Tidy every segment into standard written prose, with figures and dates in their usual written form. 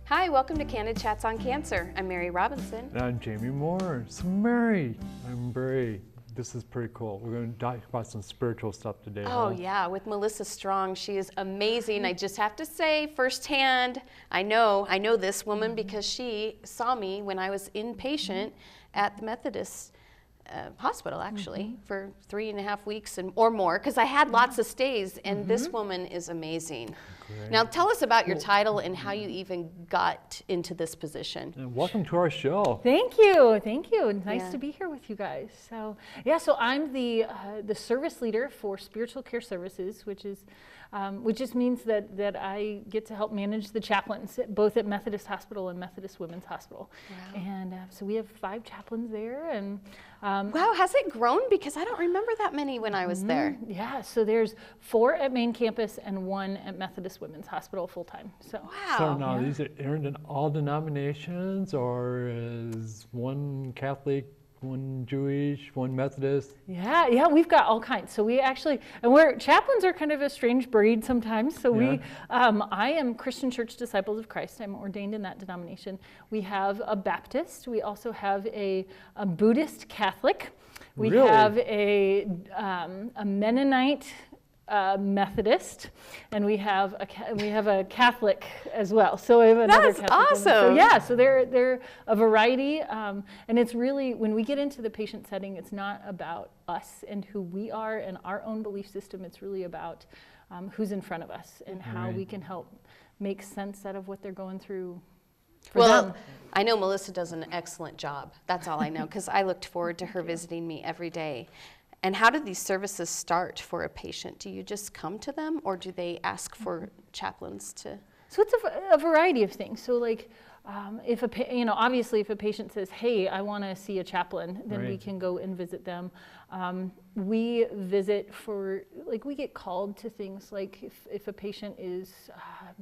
Hi, welcome to Candid Chats on Cancer. I'm Mary Robinson. And I'm Jamie Moore. So Mary, this is pretty cool. We're going to talk about some spiritual stuff today. Oh yeah, with Melissa Strong. She is amazing. I just have to say firsthand, I know this woman because she saw me when I was inpatient at the Methodist hospital, actually, for 3.5 weeks or more, because I had lots of stays, and this woman is amazing. Great. Now tell us about your title and how you even got into this position. And welcome to our show. Thank you. Nice to be here with you guys. So I'm the service leader for spiritual care services, which just means that I get to help manage the chaplains, both at Methodist Hospital and Methodist Women's Hospital. Wow. And so we have 5 chaplains there. And wow, has it grown? Because I don't remember that many when I was there. Yeah, so there's 4 at main campus and 1 at Methodist Women's Hospital full-time. So, wow. So now these are in all denominations, or is one Catholic, one Jewish, one Methodist? Yeah, we've got all kinds. So chaplains are kind of a strange breed sometimes. So I am Christian Church Disciples of Christ. I'm ordained in that denomination. We have a Baptist. We also have a Buddhist Catholic. We have a Mennonite Methodist, and we have a Catholic as well. So we have another That's Catholic awesome. woman. So they're a variety, and it's really, when we get into the patient setting, it's not about us and who we are and our own belief system. It's really about who's in front of us and how we can help make sense out of what they're going through. Well, I know Melissa does an excellent job. That's all I know, because I looked forward to her visiting me every day. And how do these services start for a patient? Do you just come to them, or do they ask for chaplains to? So it's a variety of things. So obviously if a patient says, "Hey, I want to see a chaplain," then we can go and visit them. We visit we get called to things like if a patient is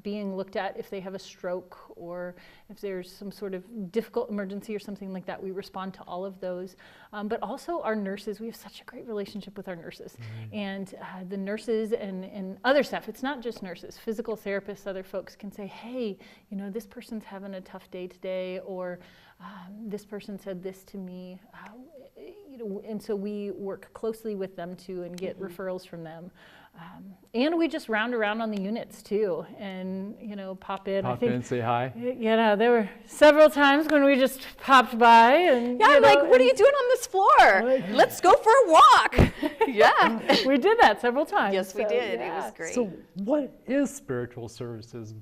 being looked at, if they have a stroke, or if there's some sort of difficult emergency or something like that, we respond to all of those. But also our nurses, we have such a great relationship with our nurses. And the nurses and other staff, it's not just nurses, physical therapists, other folks can say, "Hey, this person's having a tough day today," or "This person said this to me." And so we work closely with them too and get referrals from them. And we just round around on the units too, and pop in. Pop in, say hi. There were several times when we just popped by and I'm like, "What are you doing on this floor? Let's go for a walk." Yeah, we did that several times. Yes, we did. It was great. So what is spiritual services?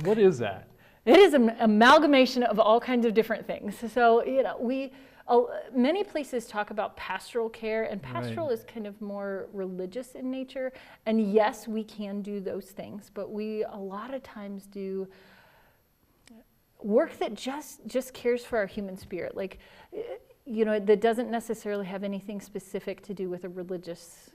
What is that? It is an amalgamation of all kinds of different things. So many places talk about pastoral care, and pastoral is kind of more religious in nature. And yes, we can do those things, but we a lot of times do work that just cares for our human spirit. That doesn't necessarily have anything specific to do with a religious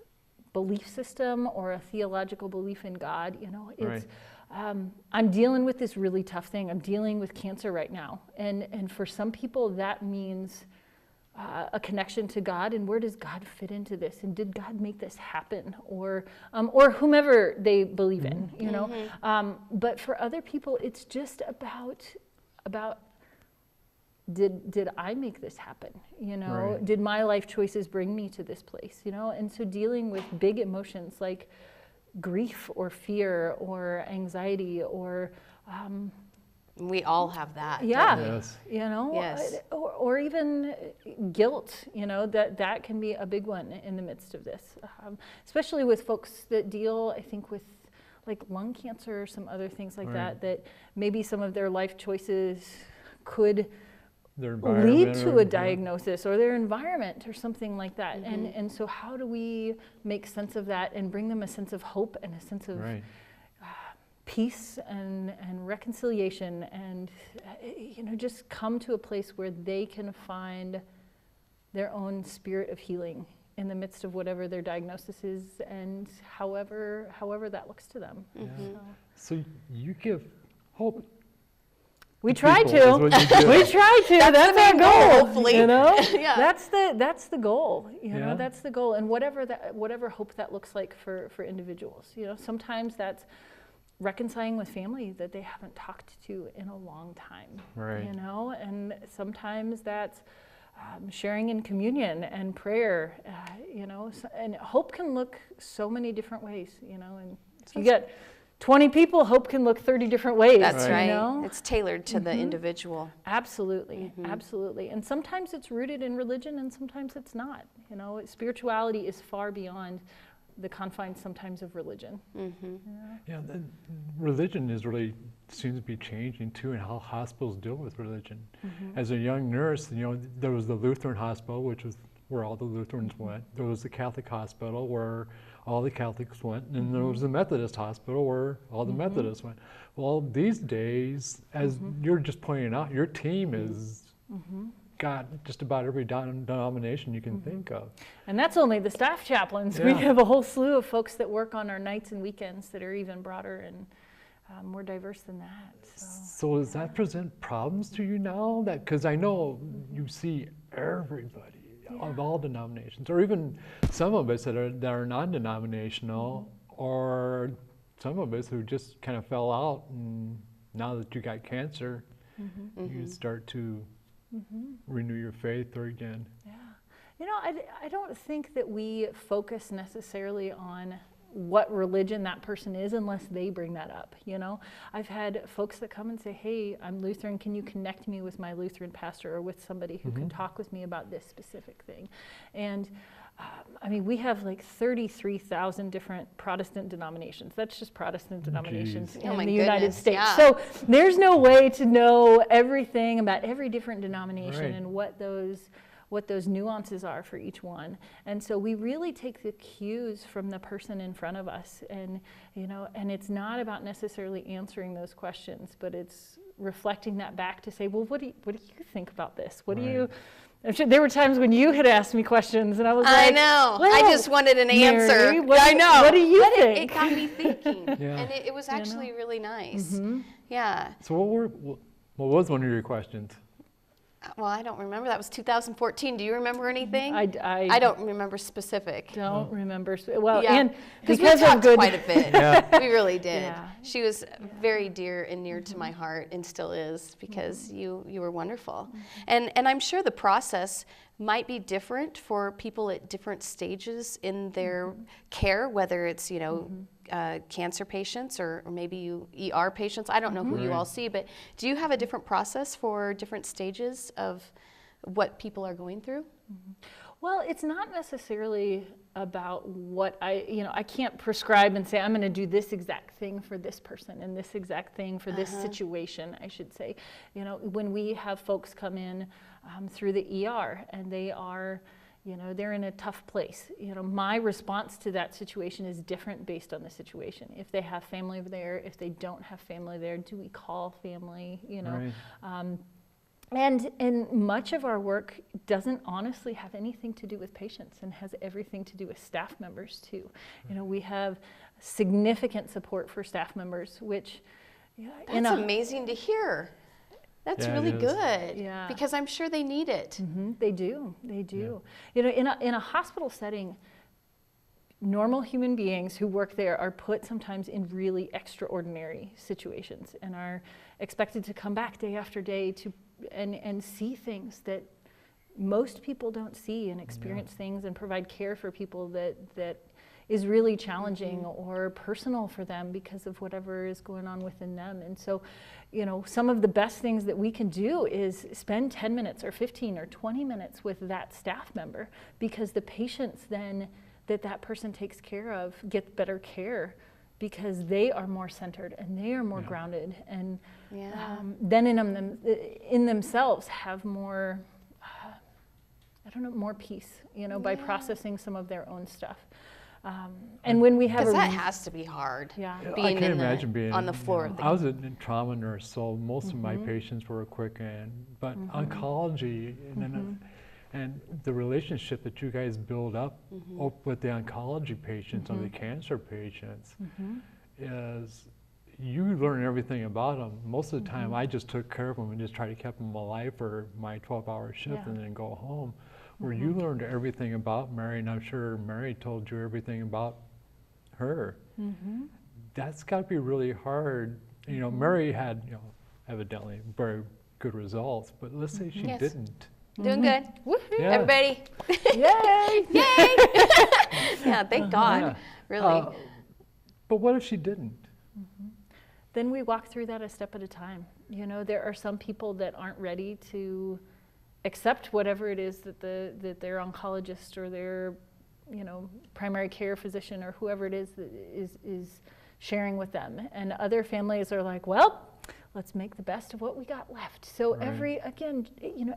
belief system or a theological belief in God. It's I'm dealing with this really tough thing. I'm dealing with cancer right now, and for some people that means a connection to God, and where does God fit into this, and did God make this happen, or whomever they believe in, but for other people it's just about did I make this happen, did my life choices bring me to this place, and so dealing with big emotions like grief or fear or anxiety or we all have that. Yes. Or even guilt, that can be a big one in the midst of this, especially with folks that deal, I think, with like lung cancer or some other things like that maybe some of their life choices could lead to a diagnosis or their environment or something like that. And so how do we make sense of that and bring them a sense of hope and a sense of peace and reconciliation, and just come to a place where they can find their own spirit of healing in the midst of whatever their diagnosis is, and however that looks to them. So you give hope. We try to. We try to. That's our goal. Hopefully, That's the goal. That's the goal, and whatever hope that looks like for individuals. Sometimes that's reconciling with family that they haven't talked to in a long time, Right. you know, and sometimes that's sharing in communion and prayer, you know, and hope can look so many different ways, you know, and if you get 20 people, hope can look 30 different ways. That's right. You know? It's tailored to the individual. Absolutely, absolutely. And sometimes it's rooted in religion and sometimes it's not. You know, spirituality is far beyond the confines sometimes of religion. Yeah, religion is really seems to be changing too, in how hospitals deal with religion. As a young nurse, you know, there was the Lutheran hospital, which was where all the Lutherans went. There was the Catholic hospital where all the Catholics went, and there was the Methodist hospital where all the Methodists went. Well, these days, as you're just pointing out, your team is got just about every denomination you can think of. And that's only the staff chaplains. Yeah. We have a whole slew of folks that work on our nights and weekends that are even broader and more diverse than that. So does that present problems to you now? That, because I know you see everybody of all denominations, or even some of us that are non-denominational, or some of us who just kind of fell out, and now that you got cancer, you start to renew your faith or again. Yeah. You know, I don't think that we focus necessarily on what religion that person is unless they bring that up, you know. I've had folks that come and say, hey, I'm Lutheran, can you connect me with my Lutheran pastor or with somebody who can talk with me about this specific thing? And I mean, we have like 33,000 different Protestant denominations. That's just Protestant denominations Oh my in the United goodness, States. yeah. So there's no way to know everything about every different denomination Right. and what those nuances are for each one. And so we really take the cues from the person in front of us, and you know, and it's not about necessarily answering those questions, but it's reflecting that back to say, well, what do you think about this? What do you? There were times when you had asked me questions, and I was like, I know. well, I just wanted an answer. Mary, what I know. What do you But think? it got me thinking, Yeah. and it was actually really nice. Yeah. So what was one of your questions? Well, I don't remember. That was 2014. Do you remember anything? I don't remember specific. don't remember. Well, Yeah, and because because we of talked good, quite a bit. Yeah. We really did. Yeah. She was very dear and near to my heart, and still is, because you were wonderful. And I'm sure the process might be different for people at different stages in their care, whether it's, you know, cancer patients or maybe ER patients. I don't know who you all see, but do you have a different process for different stages of what people are going through? Well, it's not necessarily about what I can't prescribe and say, I'm going to do this exact thing for this person and this exact thing for this situation, I should say. You know, when we have folks come in through the ER and they are, you know, they're in a tough place. You know, my response to that situation is different based on the situation. If they have family there, if they don't have family there, do we call family, you know? Right. And much of our work doesn't honestly have anything to do with patients and has everything to do with staff members too. You know, we have significant support for staff members, which That's amazing to hear. That's Yeah, it really is. good. Yeah. Because I'm sure they need it. They do. You know, in a hospital setting, normal human beings who work there are put sometimes in really extraordinary situations and are expected to come back day after day to and see things that most people don't see and experience things and provide care for people that is really challenging or personal for them because of whatever is going on within them. And so, you know, some of the best things that we can do is spend 10 minutes or 15 or 20 minutes with that staff member, because the patients then that person takes care of get better care because they are more centered and they are more grounded and then in themselves have more, more peace, you know, by processing some of their own stuff. And when we have Because that has to be hard. Yeah. Being I can't imagine being on the floor. you of know, the I was a trauma nurse, so most of my patients were quick but oncology and the relationship that you guys build up with the oncology patients or the cancer patients is you learn everything about them. Most of the time, I just took care of them and just tried to keep them alive for my 12-hour shift and then go home. Where you learned everything about Mary, and I'm sure Mary told you everything about her. that's got to be really hard. You know, Mary had, you know, evidently very good results, but let's say she Yes. didn't. Doing good. Woohoo. Yeah. Everybody. Yay! Yay! Yeah, thank God. Yeah. Really. But what if she didn't? Then we walk through that a step at a time. You know, there are some people that aren't ready to accept whatever it is that that their oncologist or their, you know, primary care physician or whoever it is that is sharing with them. And other families are like, well, let's make the best of what we got left. So Right.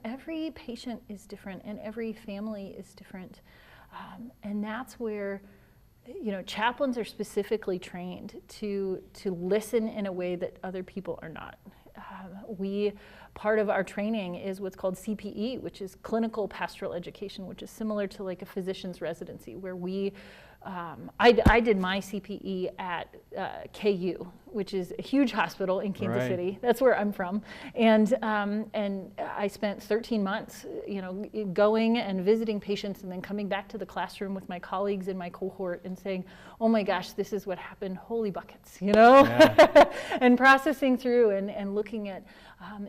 every patient is different and every family is different. And that's where, you know, chaplains are specifically trained to listen in a way that other people are not. Part of our training is what's called CPE, which is clinical pastoral education, which is similar to like a physician's residency, where I did my CPE at KU, which is a huge hospital in Kansas Right. City. That's where I'm from, and I spent 13 months, you know, going and visiting patients, and then coming back to the classroom with my colleagues in my cohort and saying, "Oh my gosh, this is what happened! Holy buckets!" You know, Yeah. and processing through and looking at,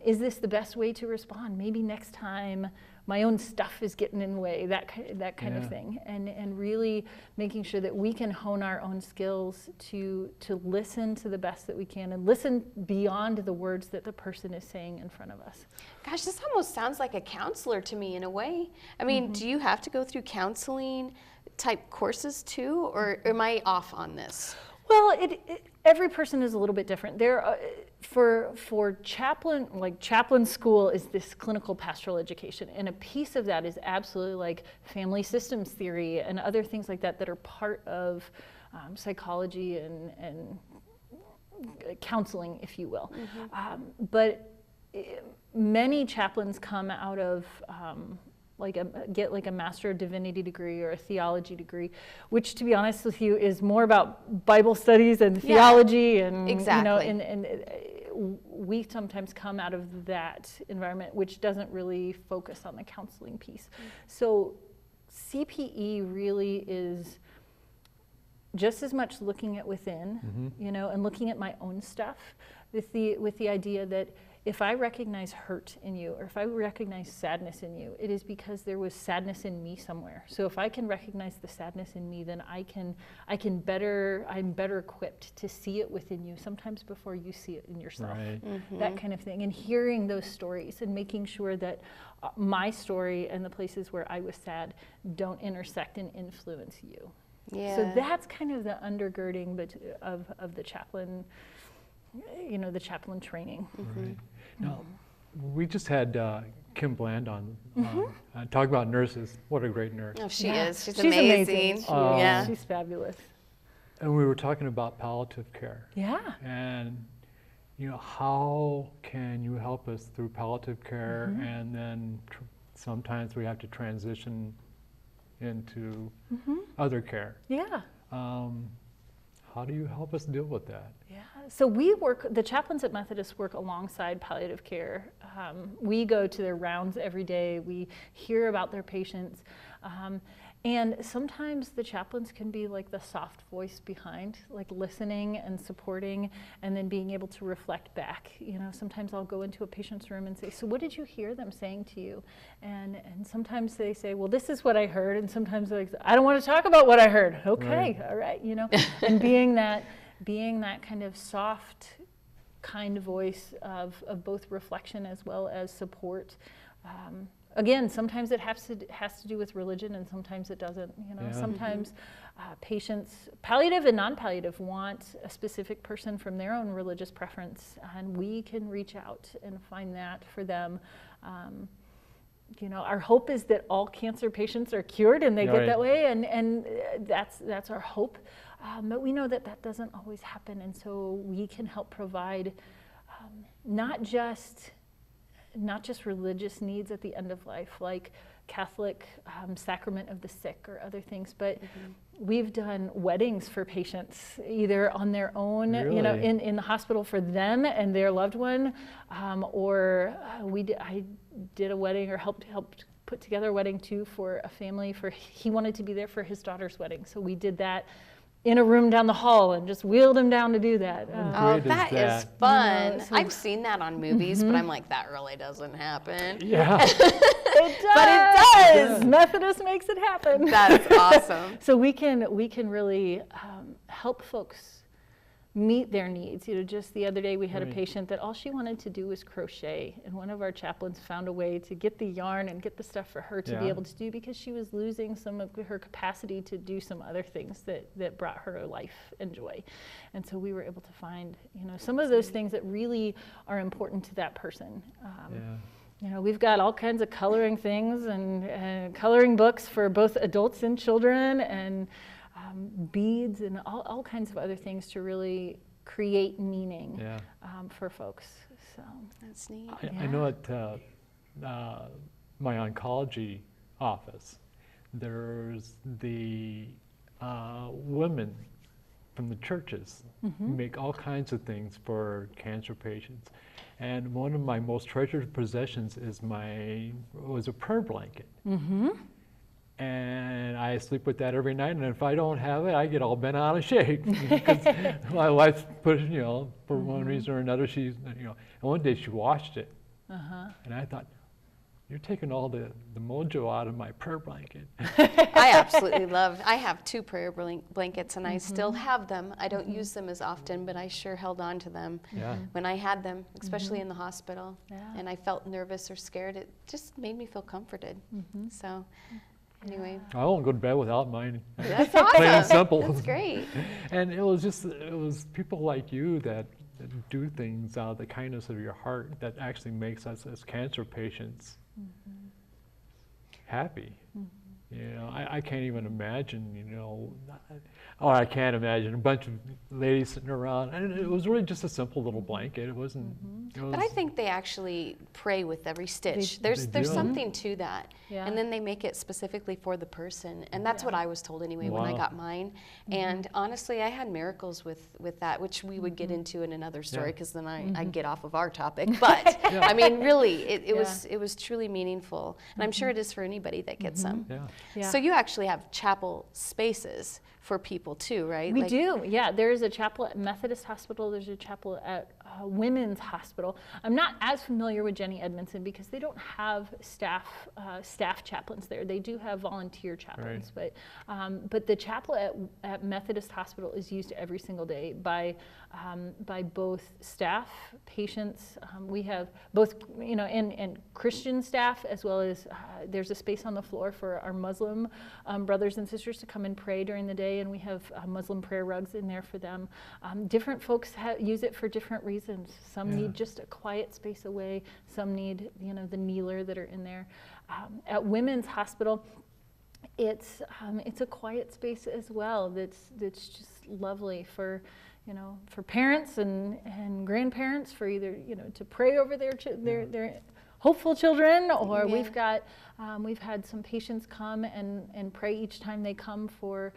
is this the best way to respond? Maybe next time my own stuff is getting in the way, that kind of Yeah. thing, and really making sure that we can hone our own skills to listen to the best that we can and listen beyond the words that the person is saying in front of us. Gosh, this almost sounds like a counselor to me in a way. I mean, do you have to go through counseling type courses too, or am I off on this? Well, every person is a little bit different. For chaplain, like chaplain school is this clinical pastoral education, and a piece of that is absolutely like family systems theory and other things like that are part of psychology and counseling, if you will. But many chaplains come out of get a Master of Divinity degree or a theology degree, which, to be honest with you, is more about Bible studies and theology, and exactly. you know, and we sometimes come out of that environment, which doesn't really focus on the counseling piece. So CPE really is just as much looking at within, you know, and looking at my own stuff with the idea that if I recognize hurt in you, or if I recognize sadness in you, it is because there was sadness in me somewhere. So if I can recognize the sadness in me, then I'm better equipped to see it within you, sometimes before you see it in yourself. Right. That kind of thing. And hearing those stories and making sure that my story and the places where I was sad don't intersect and influence you. Yeah. So that's kind of the undergirding of the chaplain, you know, the chaplain training. Right. Now, we just had Kim Bland on, talk about nurses. What a great nurse. Oh, she Yeah. is. She's amazing. amazing. She is. Yeah. She's fabulous. And we were talking about palliative care. Yeah. And, you know, how can you help us through palliative care? And then sometimes we have to transition into other care. Yeah. How do you help us deal with that? Yeah. So the chaplains at Methodist work alongside palliative care. We go to their rounds every day. We hear about their patients. And sometimes the chaplains can be like the soft voice behind, like listening and supporting, and then being able to reflect back. You know, sometimes I'll go into a patient's room and say, "So what did you hear them saying to you?" And sometimes they say, "Well, this is what I heard," and sometimes they're like, "I don't want to talk about what I heard." Okay, all right, you know, and being that kind of soft, kind voice of both reflection as well as support. Again, sometimes it has to do with religion, and sometimes it doesn't. You know, sometimes patients, palliative and non-palliative, want a specific person from their own religious preference, and we can reach out and find that for them. You know, our hope is that all cancer patients are cured and they get that way, and that's our hope. But we know that doesn't always happen, and so we can help provide not just religious needs at the end of life, like Catholic sacrament of the sick or other things, but we've done weddings for patients, either on their own, you know, in the hospital for them and their loved one, or I did a wedding or helped put together a wedding too for a family. He wanted to be there for his daughter's wedding, so we did that. in a room down the hall and just wheeled him down to do that. Oh, Great is that is that? fun. You know, so- I've seen that on movies, but I'm like, that really doesn't happen. Yeah. It does. But it does. Methodist makes it happen. That's awesome. So we can really help folks meet their needs. You know, just the other day we had a Right. patient that all she wanted to do was crochet, and one of our chaplains found a way to get the yarn and get the stuff for her to be Yeah. able to do, because she was losing some of her capacity to do some other things that brought her life and joy. And so we were able to find, you know, some of those things that really are important to that person. Yeah. You know, we've got all kinds of coloring things and coloring books for both adults and children, and beads and all kinds of other things to really create meaning Yeah. for folks. So That's neat. I know at my oncology office, there's the women from the churches who make all kinds of things for cancer patients. And one of my most treasured possessions was a prayer blanket. And I sleep with that every night, and if I don't have it, I get all bent out of shape. Because my wife put, you know, for one reason or another, she's, you know, and one day she washed it. And I thought, you're taking all the mojo out of my prayer blanket. I absolutely love. I have 2 prayer blankets, and I still have them. I don't use them as often, but I sure held on to them Yeah. when I had them, especially in the hospital. Yeah. And I felt nervous or scared. It just made me feel comforted. So, anyway, I won't go to bed without mine. that's Plain and awesome. simple. That's great. And it was people like you that do things out of the kindness of your heart that actually makes us as cancer patients happy. You know, I can't even imagine, you know, or I can't imagine a bunch of ladies sitting around, and it was really just a simple little blanket. It wasn't. It was, But I think they actually pray with every stitch. They There's do. something to that. Yeah. And then they make it specifically for the person. And that's what I was told anyway when I Wow. got mine. And honestly, I had miracles with that, which we would get into in another story, Yeah. because then I'd get off of our topic. But I mean, really, it was truly meaningful. And I'm sure it is for anybody that gets them. yeah. yeah. So you actually have chapel spaces for people too, right? We Like- do, yeah. There is a chapel at Methodist Hospital. There's a chapel at Women's Hospital. I'm not as familiar with Jenny Edmondson because they don't have staff chaplains there. They do have volunteer chaplains, but the chapel at Methodist Hospital is used every single day by both staff, patients. We have both, you know, and Christian staff, as well as there's a space on the floor for our Muslim brothers and sisters to come and pray during the day, and we have Muslim prayer rugs in there for them. Different folks use it for different reasons. Some need just a quiet space away. Some need, you know, the kneeler that are in there. At Women's Hospital, it's a quiet space as well. That's just lovely for, you know, for parents and grandparents, for either, you know, to pray over their hopeful children, or we've had some patients come and pray each time they come for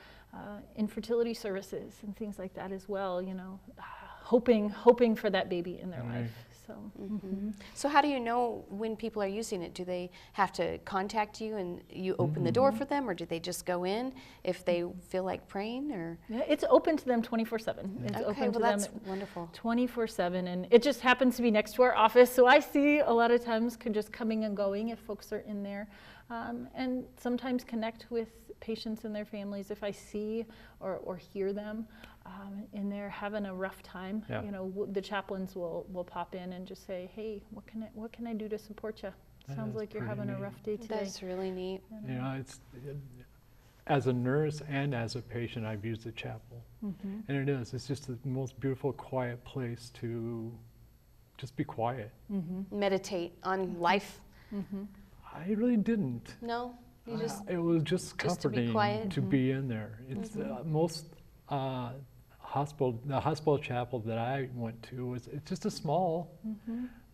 infertility services and things like that as well, you know, hoping for that baby in their life. So So how do you know when people are using it? Do they have to contact you and you open the door for them, or do they just go in if they feel like praying? Or yeah, it's open to them 24/7. It's okay, open to well them that's wonderful. 24/7, and it just happens to be next to our office, so I see a lot of times just coming and going if folks are in there, and sometimes connect with patients and their families if I see or hear them in there having a rough time. Yeah. You know, the chaplains will pop in and just say, "Hey, what can I do to support you? Sounds is like you're pretty having a neat. rough day today." That's really neat. You know, as a nurse and as a patient, I've used the chapel. And it's just the most beautiful, quiet place to just be quiet. Meditate on life. I really didn't. No, you just It was just to be comforting quiet? to be in there. It's most the hospital chapel that I went to it's just a small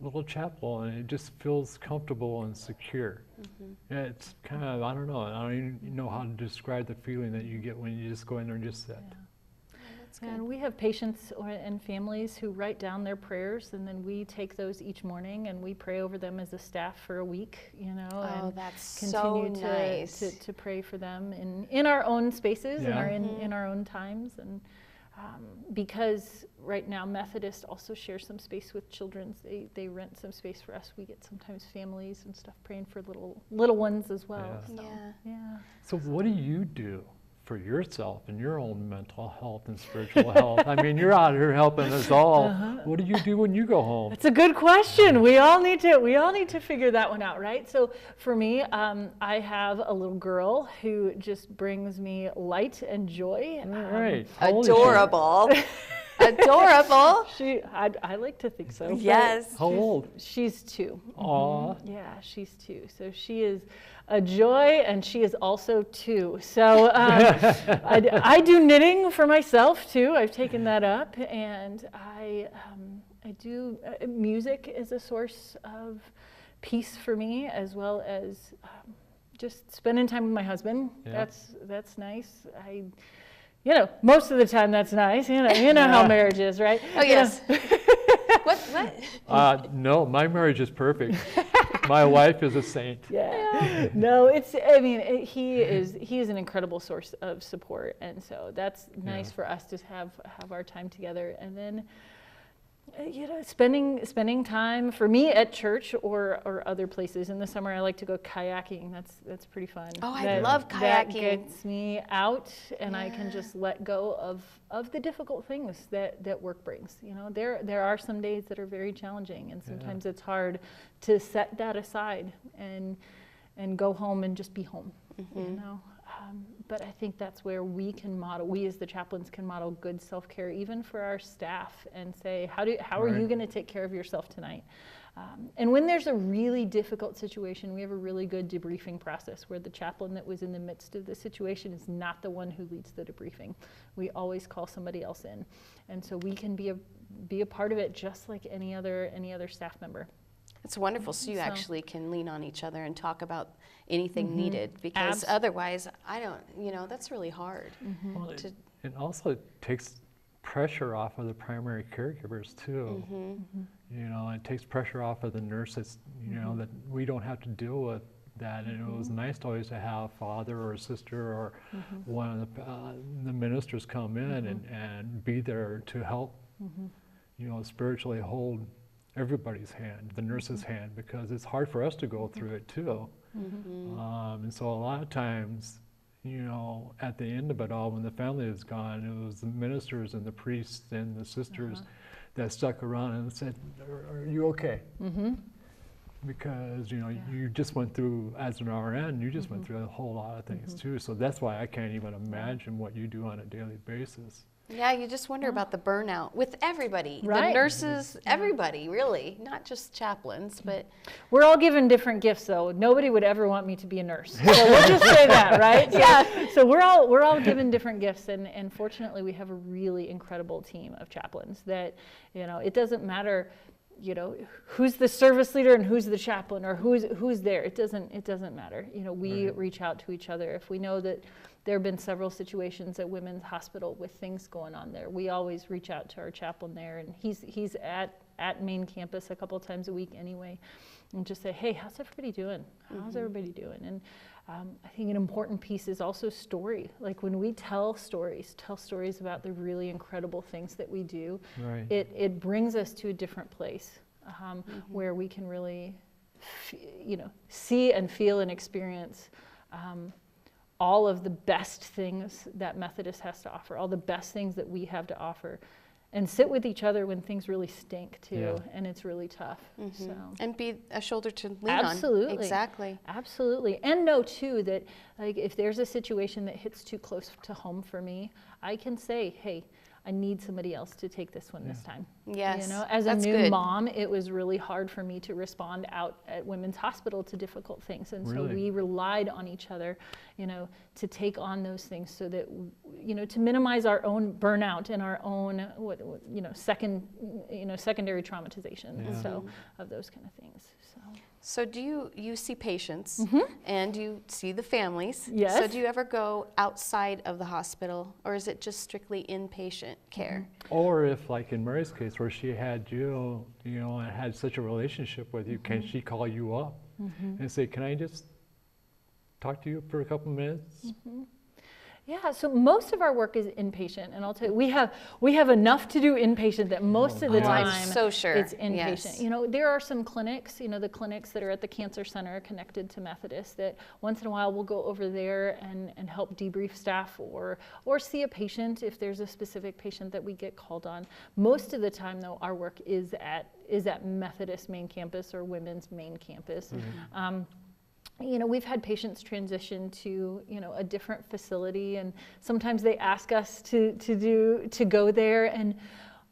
little chapel, and it just feels comfortable and secure. Yeah, it's kind of, I don't know even know how to describe the feeling that you get when you just go in there and just sit. good. And we have patients and families who write down their prayers, and then we take those each morning and we pray over them as a staff for a week, and that's so continue nice. to pray for them in our own spaces, Yeah. in our own times. And because right now Methodist also shares some space with children's, they rent some space for us. We get sometimes families and stuff praying for little ones as well. Yeah. So, Yeah. yeah. So what do you do for yourself and your own mental health and spiritual health? I mean, you're out here helping us all. What do you do when you go home? It's a good question. We all need to figure that one out, right? So for me, I have a little girl who just brings me light and joy. All right. How old is she? Adorable. Adorable. I like to think so. but Yes. How old? She's 2. Aw. Yeah, she's 2. So she is a joy, and she is also 2. So I do knitting for myself too. I've taken that up, and I do music is a source of peace for me, as well as just spending time with my husband. Yeah. That's nice. Most of the time that's nice. You know how marriage is, right? Oh, yes. What? No, my marriage is perfect. My wife is a saint. Yeah. No, he is an incredible source of support, and so that's nice Yeah. for us to have our time together. And then spending time for me at church or other places. In the summer I like to go kayaking. That's pretty fun. Oh, I love That kayaking. gets me out, and I can Yeah. just let go of the difficult things that work brings. There are some days that are very challenging, and sometimes it's hard to set that aside and go home and just be home. But I think that's where we as the chaplains can model good self-care, even for our staff, and say, how are you Right. going to take care of yourself tonight? And when there's a really difficult situation, we have a really good debriefing process where the chaplain that was in the midst of the situation is not the one who leads the debriefing. We always call somebody else in, and so we can be a part of it just like any other staff member. It's wonderful. So you So- actually can lean on each other and talk about anything needed, because Abs- otherwise, I don't, that's really hard. Well, To- it also takes pressure off of the primary caregivers too. It takes pressure off of the nurses, that we don't have to deal with that. And it was nice always to have a father or a sister or one of the ministers come in and be there to help, spiritually hold everybody's hand, the nurse's hand, because it's hard for us to go through it too. And so a lot of times, at the end of it all, when the family is gone, it was the ministers and the priests and the sisters that stuck around and said, are you okay? Because, you just went through, as an RN, you just went through a whole lot of things too. So that's why I can't even imagine what you do on a daily basis. Yeah, you just wonder about the burnout with everybody, Right. the nurses, everybody, really, not just chaplains, but We're all given different gifts, though. Nobody would ever want me to be a nurse. So we'll just say that, right? So we're all given different gifts, and fortunately, we have a really incredible team of chaplains. That it doesn't matter, who's the service leader and who's the chaplain or who's there. It doesn't matter. We Right. reach out to each other if we know that there have been several situations at Women's Hospital with things going on there. We always reach out to our chaplain there, and he's at main campus a couple times a week anyway, and just say, hey, how's everybody doing? How's everybody doing? And I think an important piece is also story. Like when we tell stories about the really incredible things that we do, Right. it brings us to a different place where we can really, see and feel and experience all of the best things that Methodist has to offer, all the best things that we have to offer, and sit with each other when things really stink too, Yeah. and it's really tough. So. and be a shoulder to lean Absolutely. on. Exactly. Absolutely. And know too that if there's a situation that hits too close to home for me, I can say, hey, I need somebody else to take this one this time. Yes, As a that's new good. mom, it was really hard for me to respond out at Women's Hospital to difficult things. And so Really? we relied on each other, to take on those things so that, to minimize our own burnout and our own, secondary traumatization. Yeah. So of those kind of things. So. So do you see patients and you see the families? Yes. So do you ever go outside of the hospital, or is it just strictly inpatient care? Or if, like in Mary's case, where she had you, and had such a relationship with you, can she call you up and say, "Can I just talk to you for a couple minutes?" Yeah, so most of our work is inpatient, and I'll tell you, we have enough to do inpatient that most of the yes. time I'm so sure. it's inpatient. Yes. There are some clinics, the clinics that are at the cancer center connected to Methodist, that once in a while we'll go over there and help debrief staff or see a patient if there's a specific patient that we get called on. Most of the time, though, our work is at Methodist main campus or Women's main campus. We've had patients transition to, a different facility, and sometimes they ask us to go there, and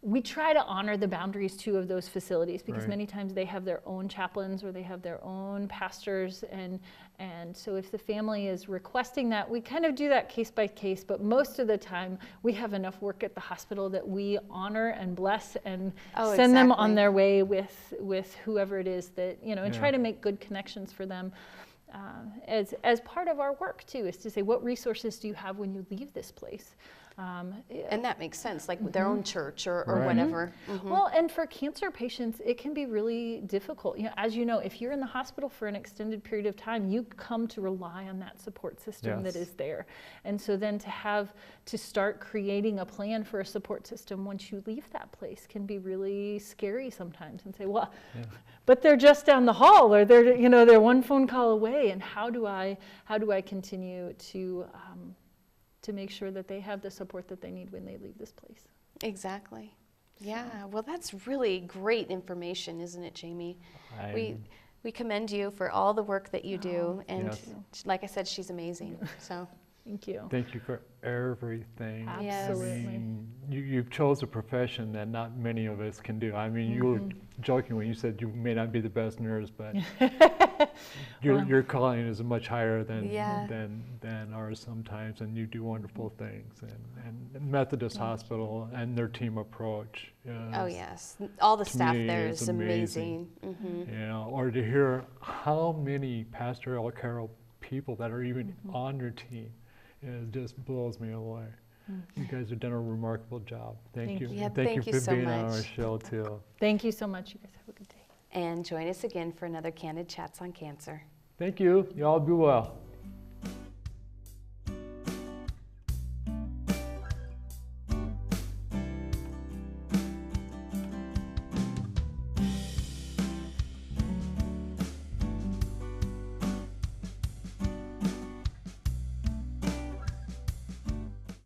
we try to honor the boundaries too of those facilities, because Right. many times they have their own chaplains or they have their own pastors, and so if the family is requesting that, we kind of do that case by case, but most of the time we have enough work at the hospital that we honor and bless and send them on their way with whoever it is that, and try to make good connections for them. As part of our work too, is to say, what resources do you have when you leave this place? And that makes sense, like their own church or Right. whatever. Well, and for cancer patients, it can be really difficult. As you know, if you're in the hospital for an extended period of time, you come to rely on that support system that Yes. is there. And so then to start creating a plan for a support system once you leave that place can be really scary sometimes, and say, well, but they're just down the hall, or they're one phone call away, and how do I continue to make sure that they have the support that they need when they leave this place. Exactly. Yeah, well, that's really great information, isn't it, Jamie? We commend you for all the work that you do, and yes. like I said, she's amazing. So Thank you. Thank you for everything. Absolutely. I mean, you've chose a profession that not many of us can do. I mean, you were joking when you said you may not be the best nurse, but your calling is much higher than ours sometimes, and you do wonderful things. And Methodist Hospital and their team approach. oh yes, all the staff me, there it's is amazing. Or to hear how many pastoral care people that are even on your team, it just blows me away. You guys have done a remarkable job. Thank you. Yeah, And thank you you for so being on our much. show too. Thank you so much. You guys have a good day. And join us again for another Candid Chats on Cancer. Thank you. Y'all be well.